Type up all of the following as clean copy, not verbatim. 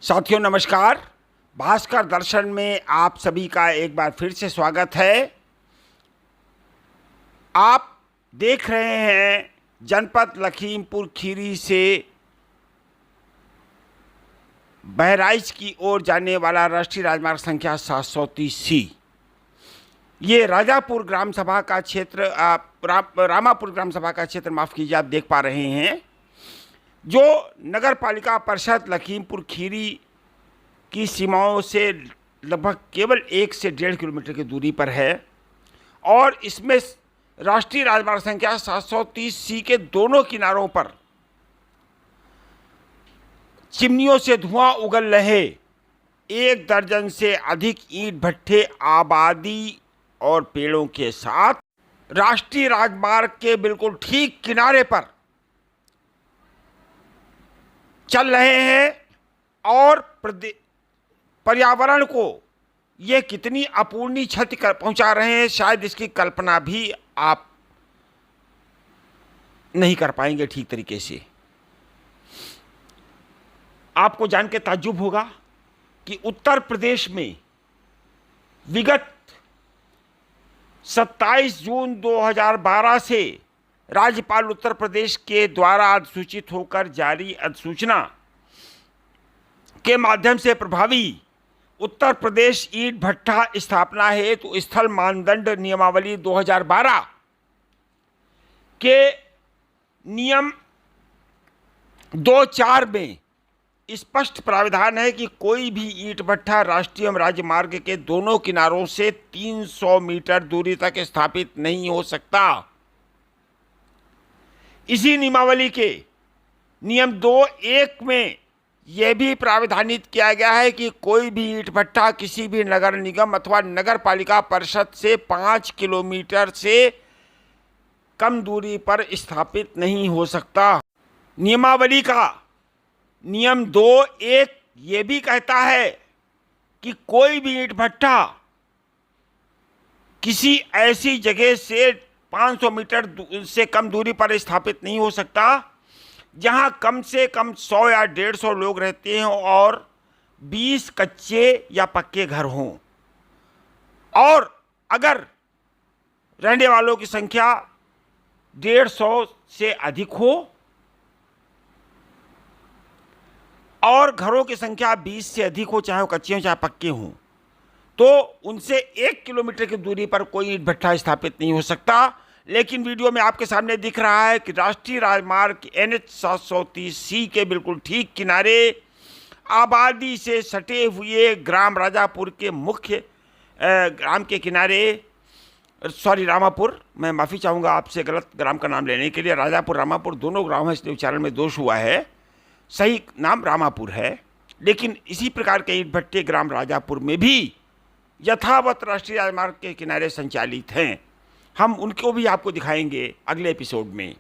साथियों नमस्कार। भास्कर दर्शन में आप सभी का एक बार फिर से स्वागत है। आप देख रहे हैं जनपद लखीमपुर खीरी से बहराइच की ओर जाने वाला राष्ट्रीय राजमार्ग संख्या 730C। ये राजापुर ग्राम सभा का क्षेत्र, रामापुर ग्राम सभा का क्षेत्र माफ़ कीजिए, आप देख पा रहे हैं, जो नगर पालिका परिषद लखीमपुर खीरी की सीमाओं से लगभग केवल 1 से 1.5 किलोमीटर की दूरी पर है। और इसमें राष्ट्रीय राजमार्ग संख्या 730C के दोनों किनारों पर चिमनियों से धुआं उगल रहे 1 दर्जन से अधिक ईंट भट्ठे आबादी और पेड़ों के साथ राष्ट्रीय राजमार्ग के बिल्कुल ठीक किनारे पर चल रहे हैं। और पर्यावरण को ये कितनी अपूर्णीय क्षति पहुंचा रहे हैं, शायद इसकी कल्पना भी आप नहीं कर पाएंगे ठीक तरीके से। आपको जान के ताज्जुब होगा कि उत्तर प्रदेश में विगत 27 जून 2012 से राज्यपाल उत्तर प्रदेश के द्वारा अधिसूचित होकर जारी अधिसूचना के माध्यम से प्रभावी उत्तर प्रदेश ईंट भट्ठा स्थापना हेतु स्थल मानदंड नियमावली 2012 के नियम 2(4) में स्पष्ट प्राविधान है कि कोई भी ईंट भट्ठा राष्ट्रीय एवं राजमार्ग के दोनों किनारों से 300 मीटर दूरी तक स्थापित नहीं हो सकता। इसी नियमावली के नियम 2(1) में यह भी प्राविधानित किया गया है कि कोई भी ईंट भट्ठा किसी भी नगर निगम अथवा नगर पालिका परिषद से 5 किलोमीटर से कम दूरी पर स्थापित नहीं हो सकता। नियमावली का नियम 2(1) ये भी कहता है कि कोई भी ईंट भट्ठा किसी ऐसी जगह से 500 मीटर से कम दूरी पर स्थापित नहीं हो सकता जहां कम से कम 100 या 150 लोग रहते हैं और 20 कच्चे या पक्के घर हों। और अगर रहने वालों की संख्या 150 से अधिक हो और घरों की संख्या 20 से अधिक हो, चाहे वो कच्चे हों चाहे पक्के हों, तो उनसे 1 किलोमीटर की दूरी पर कोई ईंट भट्ठा स्थापित नहीं हो सकता। लेकिन वीडियो में आपके सामने दिख रहा है कि राष्ट्रीय राजमार्ग NH 730C के बिल्कुल ठीक किनारे आबादी से सटे हुए ग्राम राजापुर के मुख्य ग्राम के किनारे, रामापुर, मैं माफ़ी चाहूँगा आपसे गलत ग्राम का नाम लेने के लिए। राजापुर रामापुर दोनों ग्राम है, इसलिए उच्चारण में दोष हुआ है। सही नाम रामापुर है, लेकिन इसी प्रकार के ईंट भट्टे ग्राम राजापुर में भी यथावत राष्ट्रीय राजमार्ग के किनारे संचालित हैं। हम उनको भी आपको दिखाएंगे अगले एपिसोड में।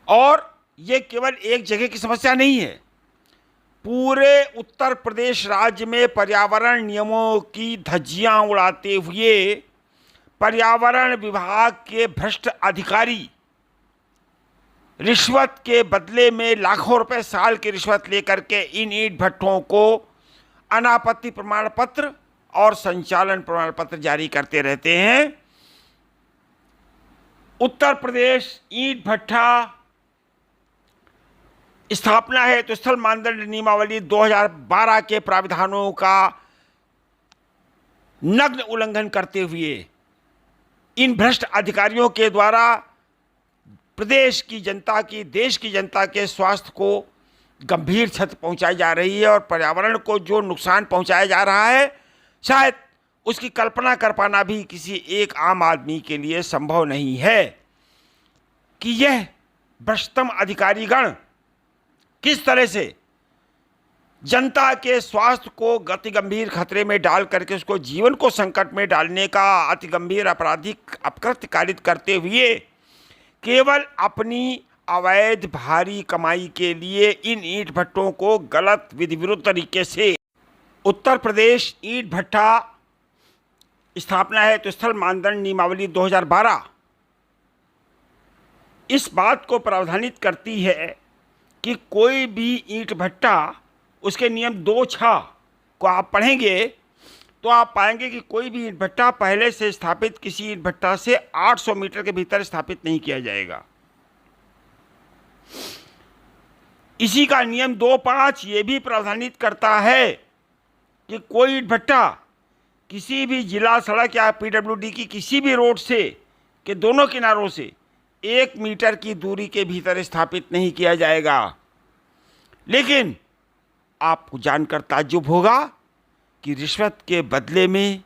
और ये केवल एक जगह की समस्या नहीं है, पूरे उत्तर प्रदेश राज्य में पर्यावरण नियमों की धज्जियां उड़ाते हुए पर्यावरण विभाग के भ्रष्ट अधिकारी रिश्वत के बदले में लाखों रुपए साल की रिश्वत लेकर के इन ईंट भट्ठों को अनापत्ति प्रमाण पत्र और संचालन प्रमाण पत्र जारी करते रहते हैं। उत्तर प्रदेश ईंट भट्ठा स्थापना है तो स्थल मानदंड नियमावली 2012 के प्राविधानों का नग्न उल्लंघन करते हुए इन भ्रष्ट अधिकारियों के द्वारा प्रदेश की जनता की, देश की जनता के स्वास्थ्य को गंभीर क्षति पहुंचाई जा रही है। और पर्यावरण को जो नुकसान पहुंचाया जा रहा है, शायद उसकी कल्पना कर पाना भी किसी एक आम आदमी के लिए संभव नहीं है कि यह भ्रष्टतम अधिकारीगण किस तरह से जनता के स्वास्थ्य को अति गंभीर खतरे में डाल करके उसको जीवन को संकट में डालने का अति गंभीर आपराधिक अपकृत्य कारित करते हुए केवल अपनी अवैध भारी कमाई के लिए इन ईंट भट्टों को गलत विधि विरुद्ध तरीके से उत्तर प्रदेश ईंट भट्ठा स्थापना है तो स्थल मानदंड नियमावली 2012 इस बात को प्रावधानित करती है कि कोई भी ईंट भट्टा, उसके नियम 2(6) को आप पढ़ेंगे तो आप पाएंगे कि कोई भी ईंट भट्टा पहले से स्थापित किसी ईंट भट्टा से 800 मीटर के भीतर स्थापित नहीं किया जाएगा। इसी का नियम 2(5) ये भी प्रावधानित करता है कि कोई ईंट भट्टा किसी भी जिला सड़क या पीडब्ल्यूडी की किसी भी रोड से के दोनों किनारों से 1 मीटर की दूरी के भीतर स्थापित नहीं किया जाएगा। लेकिन आपको जानकर ताज्जुब होगा कि रिश्वत के बदले में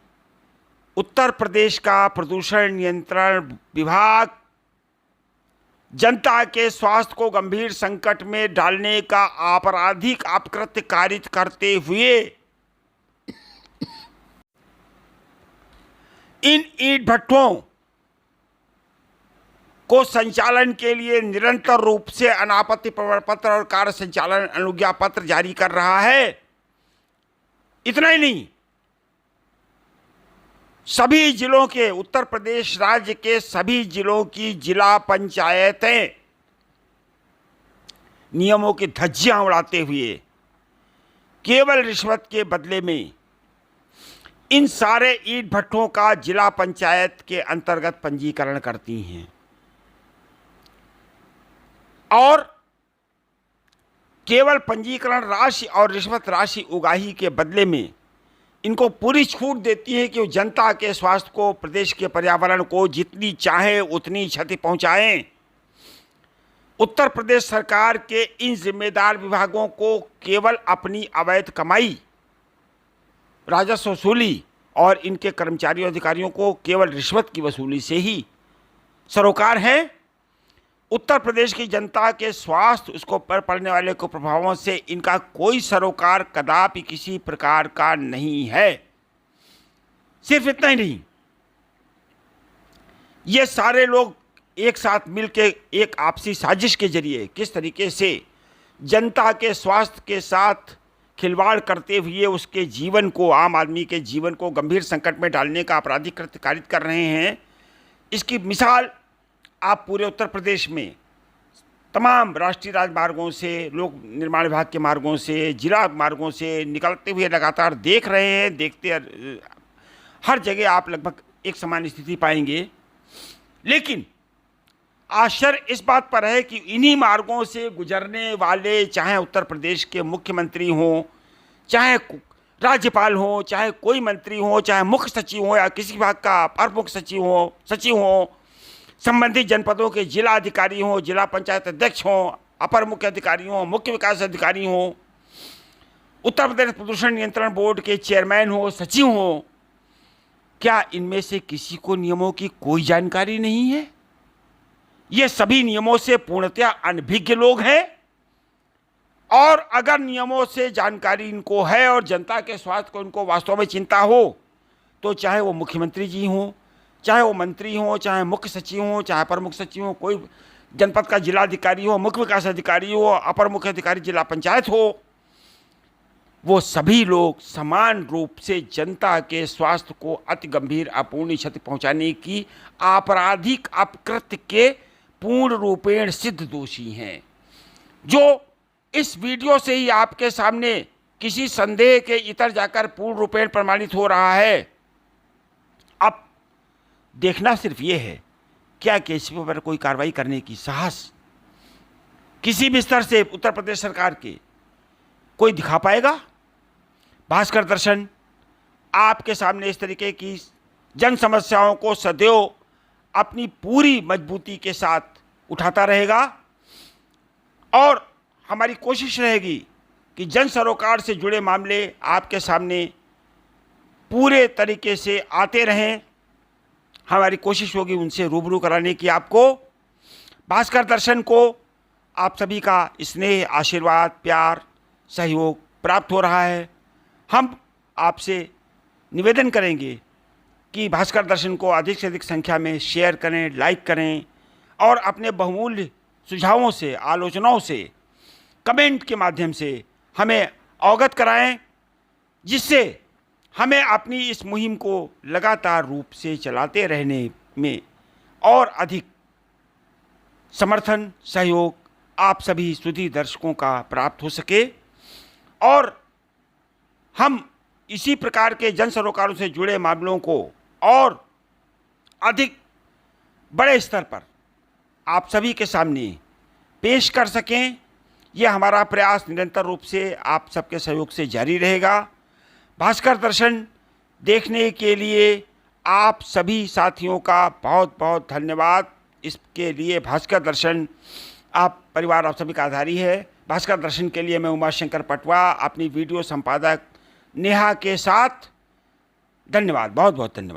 उत्तर प्रदेश का प्रदूषण नियंत्रण विभाग जनता के स्वास्थ्य को गंभीर संकट में डालने का आपराधिक अपकृत्य कारित करते हुए इन ईंट भट्टों को संचालन के लिए निरंतर रूप से अनापत्ति प्रमाण पत्र और कार्य संचालन अनुज्ञा पत्र जारी कर रहा है। इतना ही नहीं, सभी जिलों के, उत्तर प्रदेश राज्य के सभी जिलों की जिला पंचायतें नियमों की धज्जियां उड़ाते हुए केवल रिश्वत के बदले में इन सारे ईंट भट्टों का जिला पंचायत के अंतर्गत पंजीकरण करती हैं और केवल पंजीकरण राशि और रिश्वत राशि उगाही के बदले में इनको पूरी छूट देती है कि वो जनता के स्वास्थ्य को, प्रदेश के पर्यावरण को जितनी चाहे उतनी क्षति पहुंचाएं। उत्तर प्रदेश सरकार के इन जिम्मेदार विभागों को केवल अपनी अवैध कमाई, राजस्व वसूली और इनके कर्मचारियों अधिकारियों को केवल रिश्वत की वसूली से ही सरोकार है। उत्तर प्रदेश की जनता के स्वास्थ्य, उसको पर पड़ने वाले कुप्रभावों से इनका कोई सरोकार कदापि किसी प्रकार का नहीं है। सिर्फ इतना ही नहीं, ये सारे लोग एक साथ मिलकर एक आपसी साजिश के जरिए किस तरीके से जनता के स्वास्थ्य के साथ खिलवाड़ करते हुए उसके जीवन को, आम आदमी के जीवन को गंभीर संकट में डालने का आपराधिक कृत्य कारित कर रहे हैं। इसकी मिसाल आप पूरे उत्तर प्रदेश में तमाम राष्ट्रीय राजमार्गों से, लोक निर्माण विभाग के मार्गों से, जिला मार्गों से निकलते हुए लगातार देख रहे हैं। देखते हर जगह आप लगभग एक समान स्थिति पाएंगे। लेकिन आश्चर्य इस बात पर है कि इन्हीं मार्गों से गुजरने वाले, चाहे उत्तर प्रदेश के मुख्यमंत्री हों, चाहे राज्यपाल हों, चाहे कोई मंत्री हो, चाहे मुख्य सचिव हो या किसी विभाग का अपर मुख्य सचिव हो, संबंधित जनपदों के जिला अधिकारी हों, जिला पंचायत अध्यक्ष हों, अपर मुख्य अधिकारी हों, मुख्य विकास अधिकारी हों, उत्तर प्रदेश प्रदूषण नियंत्रण बोर्ड के चेयरमैन हो, सचिव हों, क्या इनमें से किसी को नियमों की कोई जानकारी नहीं है? ये सभी नियमों से पूर्णतया अनभिज्ञ लोग हैं। और अगर नियमों से जानकारी इनको है और जनता के स्वास्थ्य को इनको वास्तव में चिंता हो, तो चाहे वो मुख्यमंत्री जी हों, चाहे वो मंत्री हों, चाहे मुख्य सचिव हों, चाहे अपर मुख्य सचिव हों, कोई जनपद का जिलाधिकारी हो, मुख्य विकास अधिकारी हो, अपर मुख्य अधिकारी जिला पंचायत हो, वो सभी लोग समान रूप से जनता के स्वास्थ्य को अति गंभीर अपूर्णीय क्षति पहुंचाने की आपराधिक अपकृत्य के पूर्ण रूपेण सिद्ध दोषी हैं, जो इस वीडियो से ही आपके सामने किसी संदेह के इतर जाकर पूर्ण रूपेण प्रमाणित हो रहा है। अब देखना सिर्फ ये है, क्या केसीपी पर कोई कार्रवाई करने की साहस किसी भी स्तर से उत्तर प्रदेश सरकार के कोई दिखा पाएगा? भास्कर दर्शन आपके सामने इस तरीके की जन समस्याओं को सदैव अपनी पूरी मजबूती के साथ उठाता रहेगा और हमारी कोशिश रहेगी कि जन सरोकार से जुड़े मामले आपके सामने पूरे तरीके से आते रहें। हमारी कोशिश होगी उनसे रूबरू कराने की। आपको भास्कर दर्शन को आप सभी का स्नेह, आशीर्वाद, प्यार, सहयोग प्राप्त हो रहा है। हम आपसे निवेदन करेंगे कि भास्कर दर्शन को अधिक से अधिक संख्या में शेयर करें, लाइक करें और अपने बहुमूल्य सुझावों से, आलोचनाओं से, कमेंट के माध्यम से हमें अवगत कराएं, जिससे हमें अपनी इस मुहिम को लगातार रूप से चलाते रहने में और अधिक समर्थन, सहयोग आप सभी सुधी दर्शकों का प्राप्त हो सके और हम इसी प्रकार के जन सरोकारों से जुड़े मामलों को और अधिक बड़े स्तर पर आप सभी के सामने पेश कर सकें, यह हमारा प्रयास निरंतर रूप से आप सबके सहयोग से जारी रहेगा। भास्कर दर्शन देखने के लिए आप सभी साथियों का बहुत बहुत धन्यवाद। इसके लिए भास्कर दर्शन आप परिवार आप सभी का आधारी है। भास्कर दर्शन के लिए मैं उमाशंकर पटवा अपनी वीडियो संपादक नेहा के साथ धन्यवाद, बहुत बहुत धन्यवाद।